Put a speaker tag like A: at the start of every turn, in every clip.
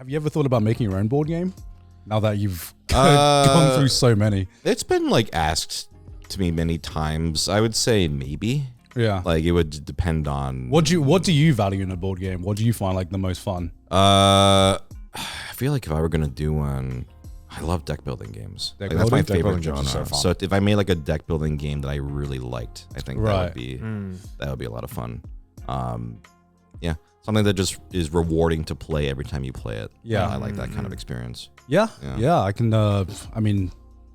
A: Have you ever thought about making your own board game? Now that you've gone through so many.
B: It's been like asked to me many times. I would say maybe.
A: Yeah.
B: Like it would depend on.
A: What do you value in a board game? What do you find like the most fun?
B: I feel like if I were gonna do one, I love deck building games. Like, that's my favorite genre. So if I made like a deck building game that I really liked, I think that would be a lot of fun. Yeah, something that just is rewarding to play every time you play it.
A: Yeah,
B: I like that kind of experience.
A: Yeah. I can. I mean,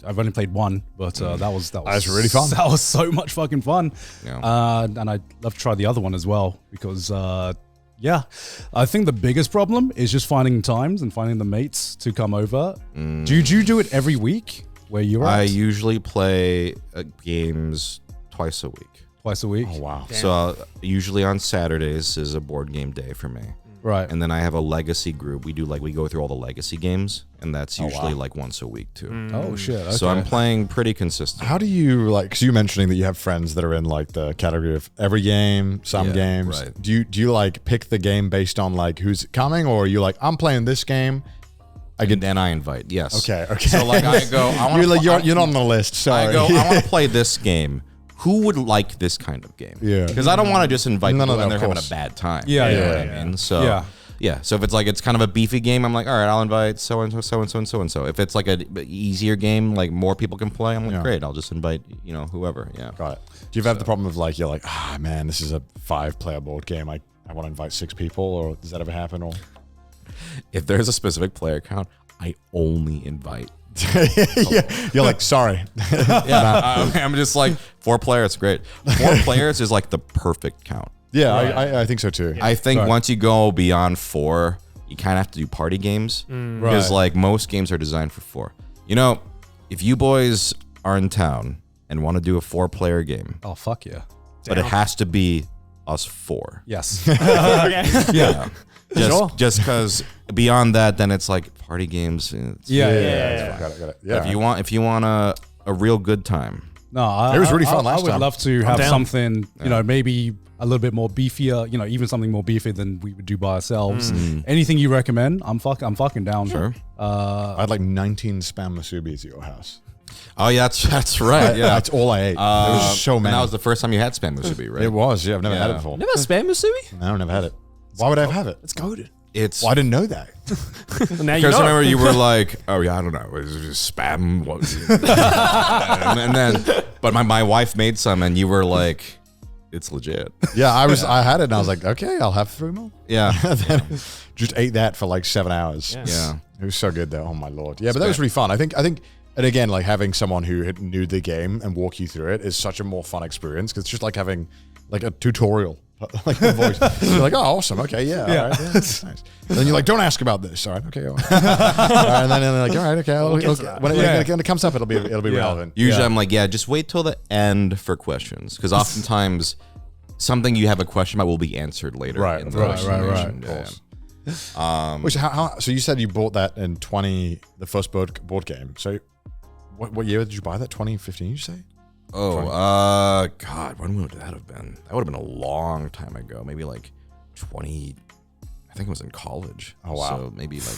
A: I've only played one, but that was
C: really fun.
A: That was so much fucking fun.
B: Yeah.
A: And I'd love to try the other one as well because. Yeah, I think the biggest problem is just finding times and finding the mates to come over. Do you do it every week where you're at?
B: I usually play games twice a week.
A: Twice a week?
C: Oh, wow.
D: Damn.
B: So usually on Saturdays is a board game day for me.
A: Right.
B: And then I have a legacy group. We go through all the legacy games, and that's usually like once a week too.
A: Oh shit. Okay.
B: So I'm playing pretty consistent.
C: How do you like? Because you're mentioning that you have friends that are in like the category of every game, some games.
B: Right.
C: Do you like pick the game based on like who's coming, or are you like I'm playing this game?
B: Then I invite. Yes.
C: Okay.
B: So like I go.
C: You're not on the list. Sorry.
B: I go. I want to play this game. Who would like this kind of game?
C: Yeah.
B: Because I don't want to just invite people and they're having a
C: course.
B: bad time.
A: Yeah,
B: You know
A: yeah,
B: what
A: yeah.
B: I mean? So so if it's like it's kind of a beefy game, I'm like, all right, I'll invite so and so, so and so, and so and so. If it's like a easier game, like more people can play, I'm like, great, I'll just invite whoever. Yeah.
C: Got it. Do you ever have the problem of like you're like, man, this is a 5-player board game. I want to invite 6 people, or does that ever happen? Or
B: If there's a specific player count, I only invite.
C: yeah, you're like, sorry.
B: I'm just like 4 players, great. 4 players is like the perfect count.
C: Yeah, I think so too.
B: I think once you go beyond 4, you kind of have to do party games because like most games are designed for 4. You know, if you boys are in town and want to do a 4-player game,
A: Oh fuck yeah.
B: but it has to be us 4.
A: Yes.
B: Yeah. Just because beyond that, then it's like party games.
A: Yeah.
C: Got it. Yeah.
B: If you want a real good time.
A: No,
C: It was really fun last
A: I would
C: time.
A: love to have
D: down.
A: something, maybe a little bit more beefier, even something more beefy than we would do by ourselves. Anything you recommend, I'm fucking down.
B: Sure.
C: I had like 19 spam musubis at your house.
B: Oh yeah, that's right. Yeah,
C: That's all I ate. There was so
B: and
C: many.
B: that was the first time you had spam musubi, right?
C: It was. Yeah, I've never had it before.
D: Never spam musubi?
C: No, I've never had it. Why would I have it?
D: It's goaded.
B: It's
C: Well, I didn't know that.
D: Now you
B: because I
D: know.
B: remember you were like, oh yeah, I don't know, it's just spam. What? and then, but my wife made some, and you were like, it's legit.
C: Yeah, I had it, and I was like, okay, I'll have 3 more.
B: Yeah,
C: Then just ate that for like 7 hours.
B: yeah.
C: It was so good though. Oh my lord. Yeah, but that was really fun. I think, and again, like having someone who knew the game and walk you through it is such a more fun experience because it's just like having like a tutorial. Like the voice. You're like, oh, awesome. Okay, yeah. All right, yeah, nice. And then you're like, don't ask about this. All right, okay. All right. And then they're like, all right, okay. When it comes up, it'll be relevant.
B: Usually, I'm like, yeah, just wait till the end for questions because oftentimes something you have a question about will be answered later.
C: Right,
B: in the
C: right,
B: conversation.
C: of course.
B: Yeah.
C: Which so you said you bought that in the first board game. So what year did you buy that? 2015, you say?
B: Oh, God, when would that have been? That would have been a long time ago. Maybe like 20. I think it was in college.
C: Oh wow.
B: So maybe like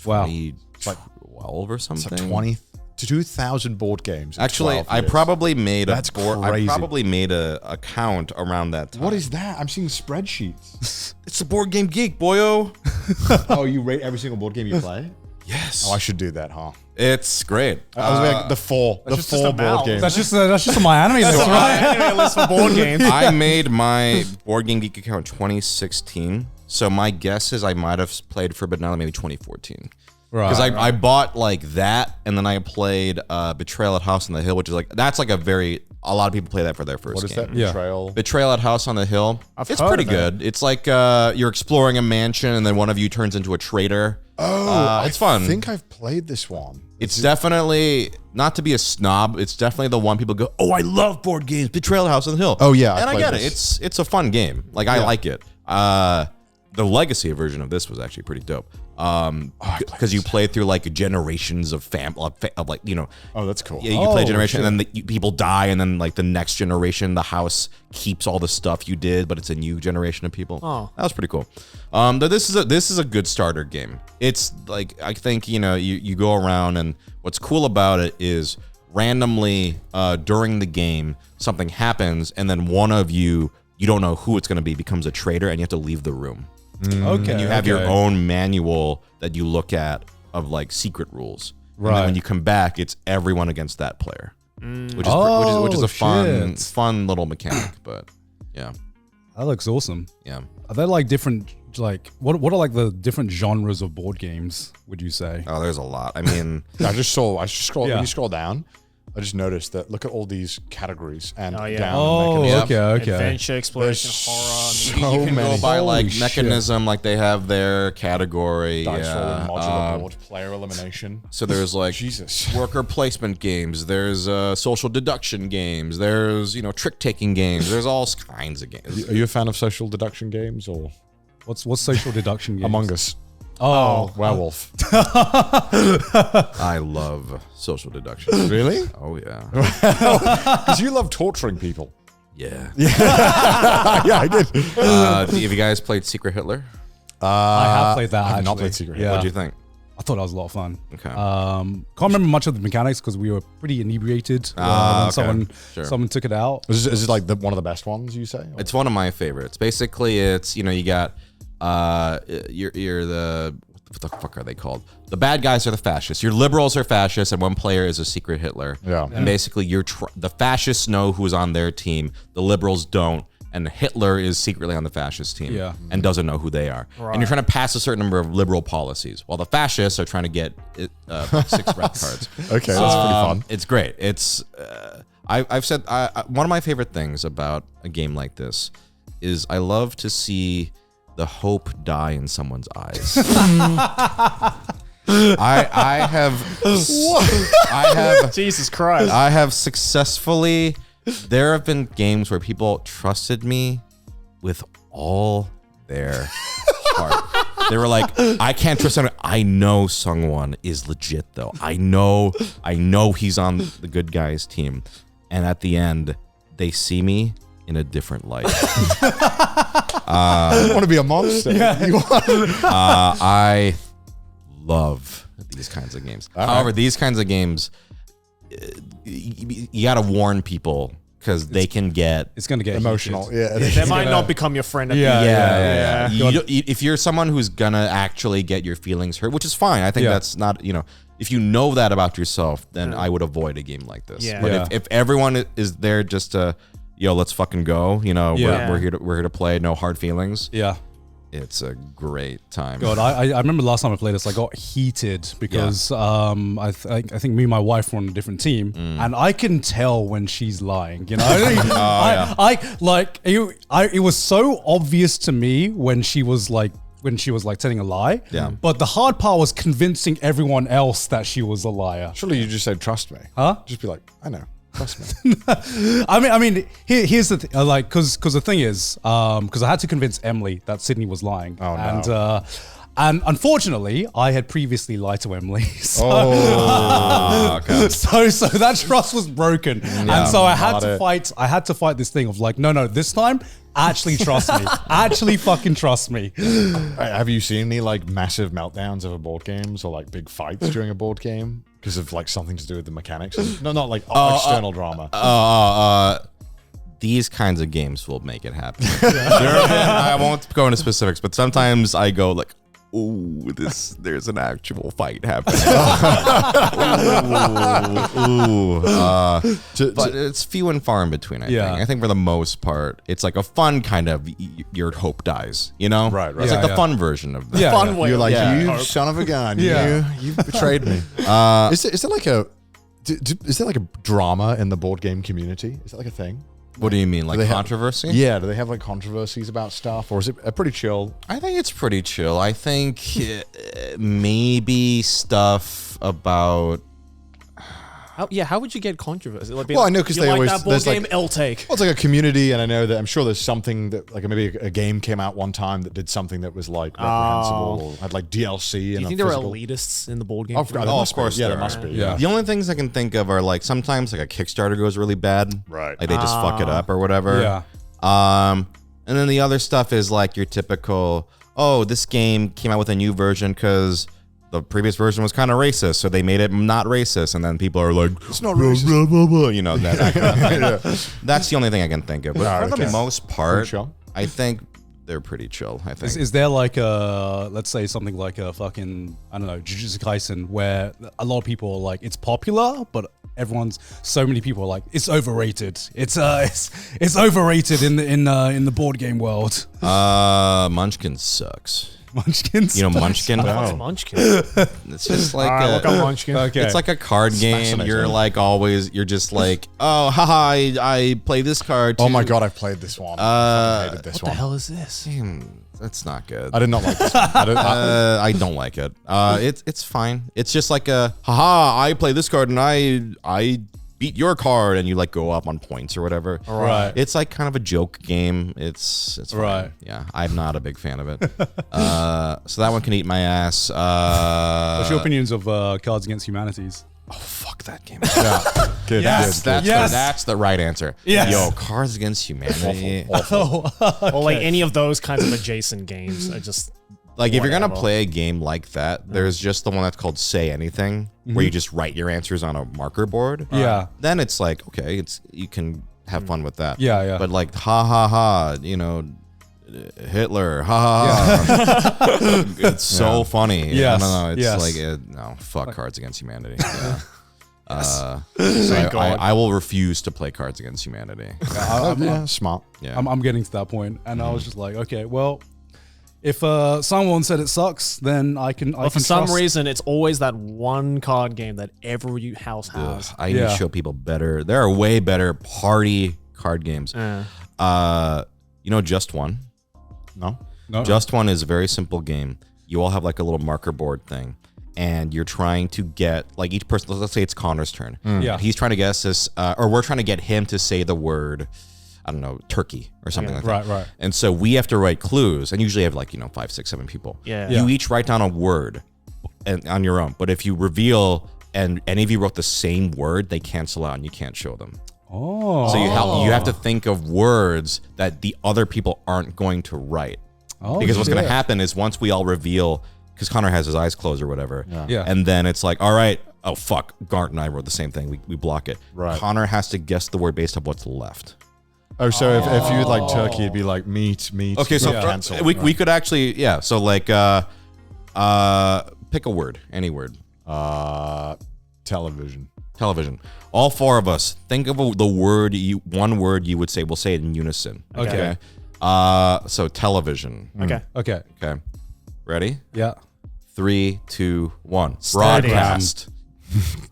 A: Wow.
B: 2012 or something.
C: It's like 2,000 board games. in
B: Actually,
C: 12
B: I
C: years.
B: probably made
C: That's
B: I
C: crazy.
B: probably made a count around that time.
C: What is that? I'm seeing spreadsheets.
B: It's the Board Game Geek, boyo.
C: Oh, you rate every single board game you play?
B: Yes.
C: Oh, I should do that, huh?
B: It's great.
C: I was like the four board games.
A: That's just on my anime list, right?
D: Anime list for board games.
B: I made my Board Game Geek account in 2016. So my guess is I might have played for a bit now, maybe 2014. Because I bought like that, and then I played Betrayal at House on the Hill, which is like, that's like a lot of people play that for their first
C: What is
B: game.
C: that?
A: Yeah.
C: Betrayal?
B: Betrayal at House on the Hill. It's
D: heard
B: pretty
D: of it.
B: good. It's like you're exploring a mansion, and then one of you turns into a traitor.
C: Oh,
B: it's fun.
C: I think I've played this one.
B: It's definitely, not to be a snob, it's definitely the one people go, oh, I love board games, Betrayal at House on the Hill.
C: Oh, yeah, I
B: And I
C: played
B: get
C: this.
B: it. It's a fun game. Like, I like it. the legacy version of this was actually pretty dope. Because you play through like generations of like, you know.
C: Oh, that's cool.
B: Yeah, you play a generation, and then people die, and then like the next generation, the house keeps all the stuff you did, but it's a new generation of people.
D: Oh,
B: that was pretty cool. This is a good starter game. It's like, I think, you know, you go around, and what's cool about it is randomly during the game something happens, and then one of you don't know who it's going to be, becomes a traitor, and you have to leave the room.
A: Okay.
B: And you have your own manual that you look at of like secret rules. Right. And then when you come back, it's everyone against that player, which is a fun little mechanic. But yeah,
A: that looks awesome.
B: Yeah.
A: Are there like different, like what are like the different genres of board games? Would you say?
B: Oh, there's a lot. I mean,
C: I just scrolled. When you scroll down, I just noticed that. Look at all these categories and down.
A: Okay.
D: Adventure, exploration, horror.
B: You can go by like mechanism, like they have their category.
C: Dice rolling, modular board, player elimination.
B: So there's like worker placement games. There's social deduction games. There's, you know, trick taking games. There's all kinds of games.
C: Are you a fan of social deduction games, or
A: what's social deduction games?
C: Among Us?
A: Oh,
C: Werewolf.
B: I love social deduction.
C: Really?
B: Oh yeah.
C: Because you love torturing people.
B: Yeah.
C: Yeah, I did.
B: Have you guys played Secret Hitler?
A: I have played that.
C: I have not played Secret Hitler.
A: Yeah.
B: What do you think?
A: I thought that was a lot of fun.
B: Okay.
A: Can't remember much of the mechanics because we were pretty inebriated when someone took it out.
C: Is it like one of the best ones, you say? Or?
B: It's one of my favorites. Basically, it's, you know, you got you're the, what the fuck are they called? The bad guys are the fascists. Your liberals are fascists, and one player is a secret Hitler.
C: Yeah.
B: And basically, the fascists know who's on their team. The liberals don't. And Hitler is secretly on the fascist team and doesn't know who they are. Right. And you're trying to pass a certain number of liberal policies, while the fascists are trying to get 6 red cards.
C: Okay, that's pretty fun.
B: It's great. It's I've said one of my favorite things about a game like this is I love to see the hope die in someone's eyes. I have
D: Jesus Christ.
B: I have successfully. There have been games where people trusted me with all their heart. They were like, I can't trust him. I know Sungwon is legit though. I know he's on the good guys team. And at the end, they see me in a different light.
C: You want to be a monster. Yeah.
B: I love these kinds of games. However, these kinds of games, you got to warn people because they can get...
A: It's going to get
C: emotional.
A: Heated.
C: Yeah,
D: they might not become your friend at the end.
B: If you're someone who's going to actually get your feelings hurt, which is fine. I think that's not, you know, if you know that about yourself, then I would avoid a game like this.
D: Yeah.
B: But if everyone is there just to, yo, let's fucking go, you know, we're here to play, no hard feelings.
A: Yeah.
B: It's a great time.
A: God, I remember the last time I played this, I got heated because I think me and my wife were on a different team, and I can tell when she's lying. You know, it was so obvious to me when she was telling a lie. Yeah. But the hard part was convincing everyone else that she was a liar.
C: Surely you just said, "Trust me."
A: Huh?
C: Just be like, "I know." Trust me.
A: I mean, here's the thing, because the thing is, because I had to convince Emily that Sydney was lying, and unfortunately, I had previously lied to Emily, so so that trust was broken, and so I had to fight. I had to fight this thing of like, no, this time, actually trust me, actually fucking trust me.
C: Have you seen any like massive meltdowns over board games or like big fights during a board game? Because of like something to do with the mechanics? No, not like external drama.
B: These kinds of games will make it happen. I won't go into specifics, but sometimes I go like, ooh, there's an actual fight happening. But it's few and far in between, I think. I think for the most part, it's like a fun kind of, your hope dies, you know?
C: Right.
B: It's like the fun version of that.
A: Yeah,
D: fun way.
C: You're like, you
D: hope.
C: son of a gun.
A: Yeah.
C: You've betrayed me. Is there like a drama in the board game community? Is that like a thing?
B: What do you mean, like controversy?
C: Yeah, do they have like controversies about stuff, or is it a pretty chill?
B: I think it's pretty chill. I think maybe stuff about...
D: I How would you get controversy? Like,
C: Well, I know because
D: you
C: they
D: like
C: always
D: that board
C: there's
D: game.
C: like
D: L take.
C: well, it's like a community, and I know that I'm sure there's something that like maybe a game came out one time that did something that was like reprehensible or had like DLC.
D: Do you
C: and
D: think there are elitists in the board game?
C: Of course,
B: there
C: there
B: are.
C: must be.
D: Yeah.
B: The only things I can think of are like sometimes like a Kickstarter goes really bad.
C: Right.
B: Like they just fuck it up or whatever.
A: Yeah.
B: And then the other stuff is like your typical, oh, this game came out with a new version because the previous version was kind of racist, so they made it not racist. And then people are like,
C: It's not racist.
B: you know, that kind of thing. That's the only thing I can think of. But for the most part,
C: chill.
B: I think they're pretty chill, I think.
A: Is there like a, let's say something like a fucking, I don't know, Jujutsu Kaisen, where a lot of people are like, it's popular, but so many people are like, it's overrated. It's overrated in the board game world.
B: Munchkin sucks.
A: Munchkins.
B: You know Munchkin?
D: What's Munchkin?
B: It's just like
D: Look up Munchkin.
A: Okay.
B: it's like a card game.
C: fascinating.
B: You're like always, you're just like, oh, haha, I play this card too.
C: Oh my god, I've played this one. I hated this
D: What
C: one.
D: the hell is this?
B: That's not good.
C: I did not like this one.
B: I don't like it. It's fine. It's just like a haha. I play this card and I beat your card, and you like go up on points or whatever.
A: Right.
B: It's like kind of a joke game. It's fine.
A: Right.
B: Yeah, I'm not a big fan of it. So that one can eat my ass.
A: What's your opinions of Cards Against Humanities?
B: Oh fuck that game.
C: Yeah. Good.
A: Yes.
C: Good.
B: That's the right answer.
A: Yes.
B: Yo, Cards Against Humanity.
D: Or like any of those kinds of adjacent games. I just
B: Like if you're gonna
D: Whatever.
B: play a game like that, there's just the one that's called Say Anything, where you just write your answers on a marker board.
A: Yeah.
B: Then it's like, okay, you can have fun with that.
A: Yeah, yeah.
B: But like, ha ha ha, you know, Hitler, ha ha ha. It's so funny.
A: Yes,
B: I don't know. It's
A: yes.
B: like, no, fuck Cards Against Humanity. Yeah. So I will refuse to play Cards Against Humanity.
C: Yeah, smart.
B: Yeah.
A: I'm getting to that point, and I was just like, okay, well, if someone said it sucks, then I can.
D: But for some reason, it's always that one card game that every house has.
B: I need to show people better. There are way better party card games. You know, Just One.
C: No.
B: Just One is a very simple game. You all have like a little marker board thing, and you're trying to get like each person. Let's say it's Connor's turn.
A: Yeah.
B: He's trying to guess this, or we're trying to get him to say the word, I don't know, turkey or something like that.
A: Right.
B: And so we have to write clues, and usually I have like 5, 6, 7 people.
D: Yeah.
B: You each write down a word, and on your own. But if you reveal and any of you wrote the same word, they cancel out, and you can't show them.
A: Oh.
B: So you have to think of words that the other people aren't going to write.
A: Oh,
B: Because what's going
A: shit.
B: to happen is once we all reveal, because Connor has his eyes closed or whatever,
A: Yeah.
B: and then it's like, all right, oh fuck, Gart and I wrote the same thing. We block it.
C: Right.
B: Connor has to guess the word based on what's left.
C: Oh, so if you like turkey, it'd be like meat.
B: Okay, so
C: cancel.
B: we could actually, yeah. So like, pick a word, any word.
C: Television.
B: Television. All 4 of us think of one word you would say. We'll say it in unison.
A: Okay.
B: So television.
D: Okay.
A: Okay.
B: Okay. Ready?
A: Yeah.
B: 3, 2, 1.
D: Static.
B: Broadcast.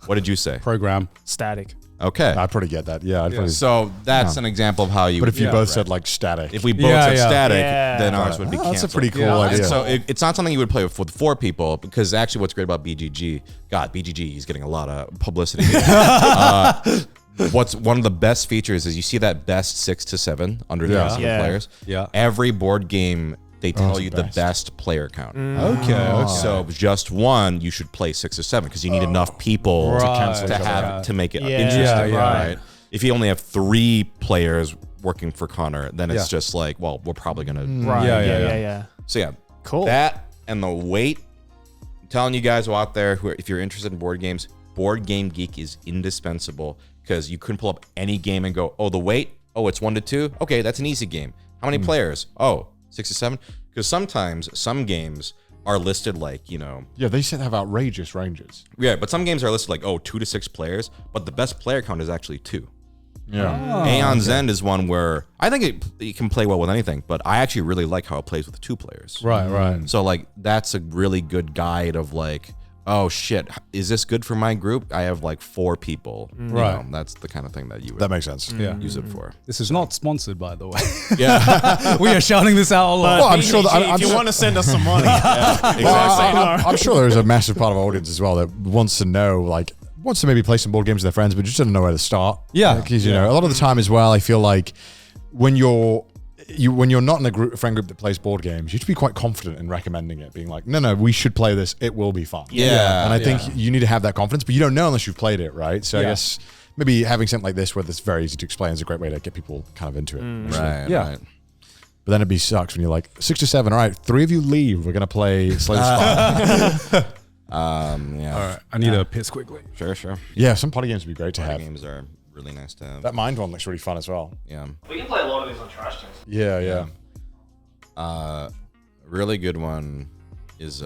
B: What did you say?
A: Program.
D: Static.
B: Okay.
C: I'd probably get that. Yeah. I'd probably,
B: So that's an example of how you.
C: but if you
A: Yeah,
C: both
A: right.
C: said like static,
B: if we both
A: Yeah,
B: said
A: yeah.
B: static,
D: Yeah.
B: then ours would be canceled.
C: that's a pretty cool
A: Yeah.
C: idea.
B: And so it's not something you would play with 4 people, because actually what's great about BGG, God, BGG is getting a lot of publicity. What's one of the best features is you see that best 6 to 7 under the rest of the
D: Yeah.
B: players.
A: Yeah.
B: Every board game, they tell
C: it's
B: you
C: the
B: the best player count.
A: Okay.
B: So Just One, you should play 6 or 7 because you need enough people
A: Right.
C: cancel
B: to
C: each other
B: have
C: out.
B: to make it
D: Yeah.
B: interesting,
A: Yeah, yeah.
B: right? If you only have 3 players working for Connor, then it's
A: Yeah.
B: just like, well, we're probably gonna.
D: Right.
A: Yeah,
D: Yeah.
A: yeah,
D: Yeah.
B: So yeah,
D: Cool.
B: That and the weight. I'm telling you guys out there who, if you're interested in board games, Board Game Geek is indispensable because you couldn't pull up any game and go, oh, the weight, oh, it's 1 to 2. Okay, that's an easy game. How many players? Oh, 6 to 7. Because sometimes some games are listed like,
C: yeah, they said have outrageous ranges.
B: yeah, but some games are listed like, 2 to 6 players, but the best player count is actually 2.
C: Yeah.
B: Aeon's End is one where I think it can play well with anything, but I actually really like how it plays with 2 players.
A: Right.
B: So like that's a really good guide of like, oh shit, is this good for my group? I have like 4 people.
A: Right.
B: That's the kind of thing that you would
C: That makes sense.
A: Yeah.
B: use it for.
A: This is not sponsored, by the way.
B: Yeah.
A: We are shouting this out a lot.
C: Well, I'm sure that- I'm
D: if you
C: sure-
D: want to send us some money,
C: Well, I'm sure there is a massive part of our audience as well that wants to know, like, wants to maybe play some board games with their friends, but just doesn't know where to start.
A: Yeah.
C: Because, you know, a lot of the time as well, I feel like when you're not in a friend group that plays board games, you have to be quite confident in recommending it, being like, no, we should play this. It will be fun.
B: Yeah.
C: And I think you need to have that confidence, but you don't know unless you've played it, right? So I guess maybe having something like this where it's very easy to explain is a great way to get people kind of into it.
B: Right.
A: Yeah.
B: Right.
C: But then it'd be sucks when you're like 6 to 7. All right, 3 of you leave. We're gonna play Slay the Spire.
B: Yeah.
A: All right, I need to piss quickly.
B: Sure.
C: Yeah, some party games would be great to
B: Party
C: have.
B: games are really nice to have.
C: That Mind one looks really fun as well.
B: Yeah.
E: We can play a lot of these on Trash Teams.
C: Yeah.
B: Really good one is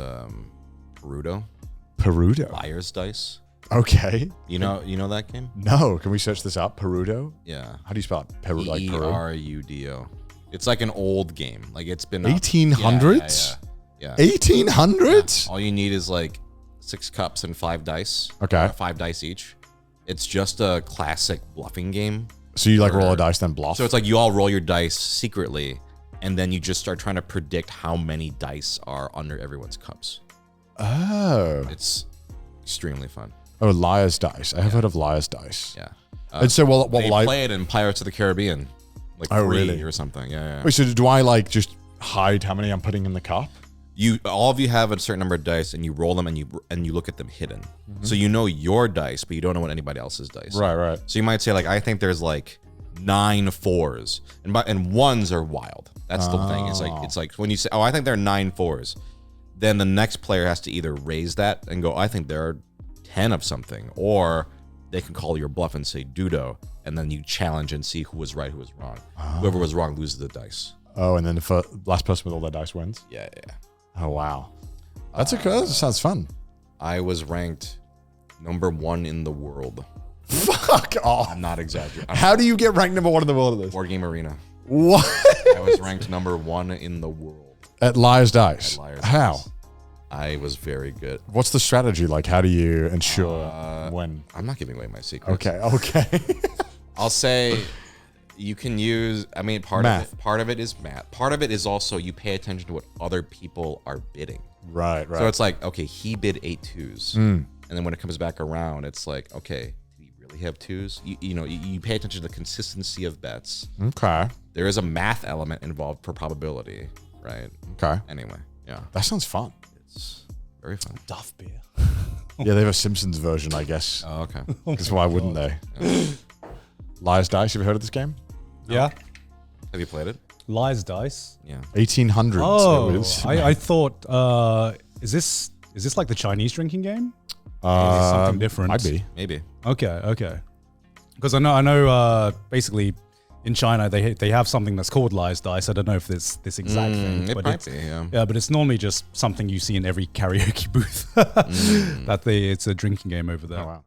B: Perudo.
C: Perudo.
B: Liar's Dice.
C: Okay.
B: You know that game?
C: No, can we search this up? Perudo?
B: Yeah.
C: How do you spell it? Peru, like Peru?
B: Perudo. It's like an old game. Like it's been
C: 1800s?
B: Yeah.
C: 1800s?
B: All you need is like 6 cups and 5 dice.
C: Okay.
B: 5 dice each. It's just a classic bluffing game.
C: So you like roll a dice then bluff?
B: So it's like you all roll your dice secretly, and then you just start trying to predict how many dice are under everyone's cups.
C: Oh.
B: It's extremely fun.
C: Oh, Liar's Dice. I have heard of Liar's Dice.
B: Yeah.
C: And so what
B: They
C: will I...
B: play it in Pirates of the Caribbean, like 3
C: really?
B: or something. Yeah.
C: Wait, so do I like just hide how many I'm putting in the cup?
B: All of you have a certain number of dice, and you roll them, and you look at them hidden. So you know your dice, but you don't know what anybody else's dice.
C: Right.
B: So you might say like, I think there's like 9 4s, and 1s are wild. That's the thing. It's like when you say, oh, I think there are 9 4s, then the next player has to either raise that and go, I think there are 10 of something, or they can call your bluff and say Dudo, and then you challenge and see who was right, who was wrong. Whoever was wrong loses the dice.
C: Oh, and then the last person with all their dice wins?
B: Yeah.
C: Oh, wow. That sounds fun.
B: I was ranked number 1 in the world.
C: Fuck off.
B: I'm not exaggerating.
C: How do you get ranked number 1 in the world at this?
B: Board Game Arena.
C: What?
B: I was ranked number 1 in the world.
C: At Liar's Dice?
B: At Liar's
C: How?
B: Dice. I was very good.
C: What's the strategy? Like, how do you ensure when?
B: I'm not giving away my secrets.
C: Okay.
B: I'll say you can use, I mean, part of it is math. Part of it is also you pay attention to what other people are bidding.
C: Right.
B: So it's like, okay, he bid 8 2s. And then when it comes back around, it's like, okay, did he really have 2s? You pay attention to the consistency of bets.
C: Okay.
B: There is a math element involved for probability, right?
C: Okay.
B: Anyway, yeah.
C: That sounds fun.
B: It's very fun.
A: Duff beer.
C: Yeah, they have a Simpsons version, I guess.
B: Oh, okay.
C: Because why wouldn't they? Liar's Dice, you ever heard of this game?
A: Yeah.
B: Have you played it?
A: Lies Dice.
B: Yeah.
C: 1800s.
A: Oh,
C: it was.
A: I thought, is this like the Chinese drinking game? Or is it something different?
C: Might be.
B: Maybe.
A: Okay. Because I know. Basically, in China they have something that's called Lies Dice. I don't know if it's this exact thing,
B: It
A: but
B: might be, yeah.
A: Yeah, but it's normally just something you see in every karaoke booth. It's a drinking game over there.
C: Oh, wow.